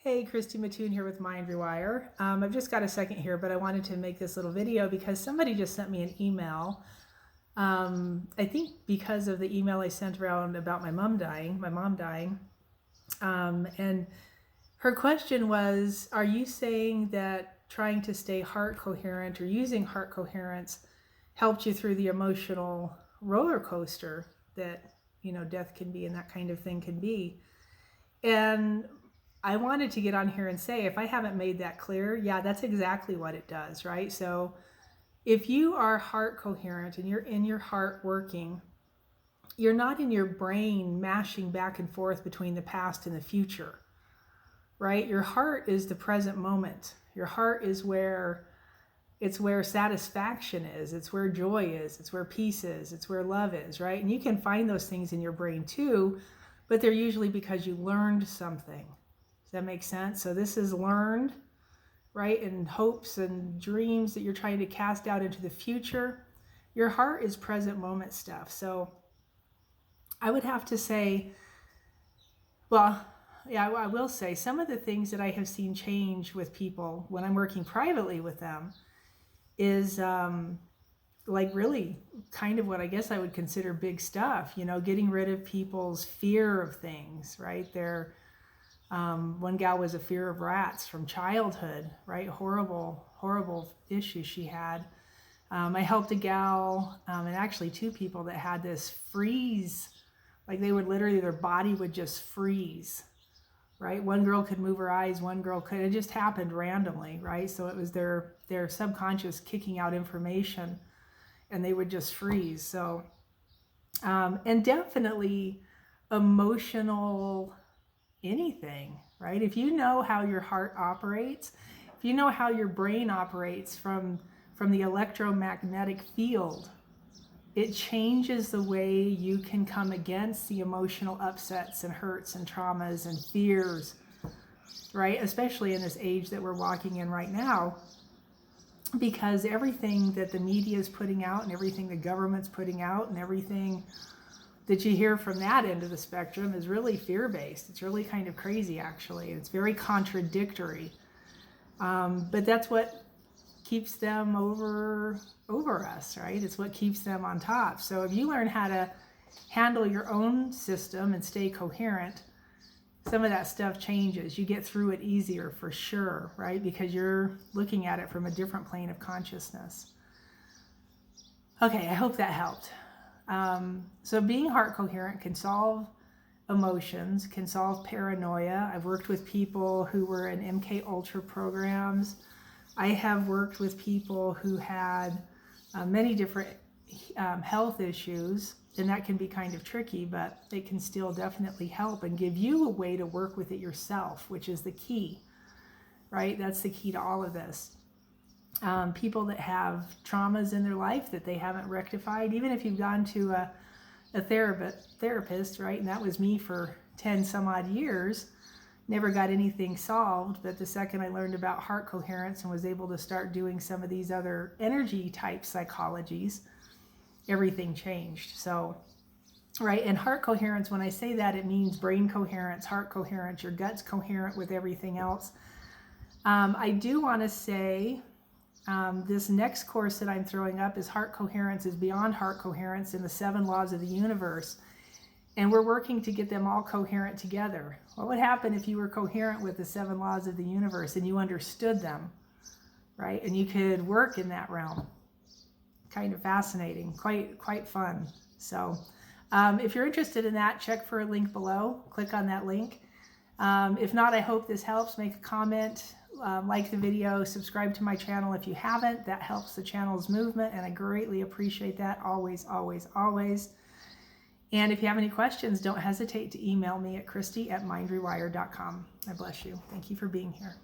Hey, Christy Mattoon here with Mind Rewire. I've just got a second here, but I wanted to make this little video because somebody just sent me an email. I think because of the email I sent around about my mom dying. And her question was, are you saying that trying to stay heart coherent or using heart coherence helped you through the emotional roller coaster that, death can be and that kind of thing can be? And I wanted to get on here and say, if I haven't made that clear, yeah, that's exactly what it does, right? So if you are heart coherent and you're in your heart working, you're not in your brain mashing back and forth between the past and the future, right? Your heart is the present moment. Your heart is where satisfaction is. It's where joy is. It's where peace is. It's where love is, right? And you can find those things in your brain too, but they're usually because you learned something. Does that make sense? So this is learned, right? And hopes and dreams that you're trying to cast out into the future. Your heart is present moment stuff. So I would have to say, well, yeah, I will say some of the things that I have seen change with people when I'm working privately with them is like really kind of what I guess I would consider big stuff, getting rid of people's fear of things, right? One gal was a fear of rats from childhood, right? Horrible issue she had. I helped a gal, and actually two people that had this freeze, like they would literally, their body would just freeze, right? One girl could move her eyes, one girl could, it just happened randomly, right? So it was their subconscious kicking out information and they would just freeze. So, and definitely emotional anything, right? If you know how your heart operates, if you know how your brain operates from the electromagnetic field, it changes the way you can come against the emotional upsets and hurts and traumas and fears, right? Especially in this age that we're walking in right now, because everything that the media is putting out and everything the government's putting out and everything that you hear from that end of the spectrum is really fear-based. It's really kind of crazy, actually. It's very contradictory. But that's what keeps them over us, right? It's what keeps them on top. So if you learn how to handle your own system and stay coherent, some of that stuff changes. You get through it easier for sure, right? Because you're looking at it from a different plane of consciousness. Okay, I hope that helped. So being heart coherent can solve emotions, can solve paranoia. I've worked with people who were in MK Ultra programs. I have worked with people who had many different health issues, and that can be kind of tricky, but it can still definitely help and give you a way to work with it yourself, which is the key, right? That's the key to all of this. People that have traumas in their life that they haven't rectified, even if you've gone to a therapist, right? And that was me for 10 some odd years, never got anything solved. But the second I learned about heart coherence and was able to start doing some of these other energy type psychologies, everything changed. So, right, and heart coherence, when I say that, it means brain coherence, heart coherence, your gut's coherent with everything else. I do want to say, this next course that I'm throwing up is Heart Coherence is Beyond Heart Coherence in the 7 Laws of the Universe. And we're working to get them all coherent together. What would happen if you were coherent with the 7 Laws of the Universe and you understood them, right? And you could work in that realm. Kind of fascinating, quite fun. So if you're interested in that, check for a link below. Click on that link. If not, I hope this helps. Make a comment. Like the video, subscribe to my channel if you haven't. That helps the channel's movement, and I greatly appreciate that. Always, always, always. And if you have any questions, don't hesitate to email me at Christy@mindrewire.com. I bless you. Thank you for being here.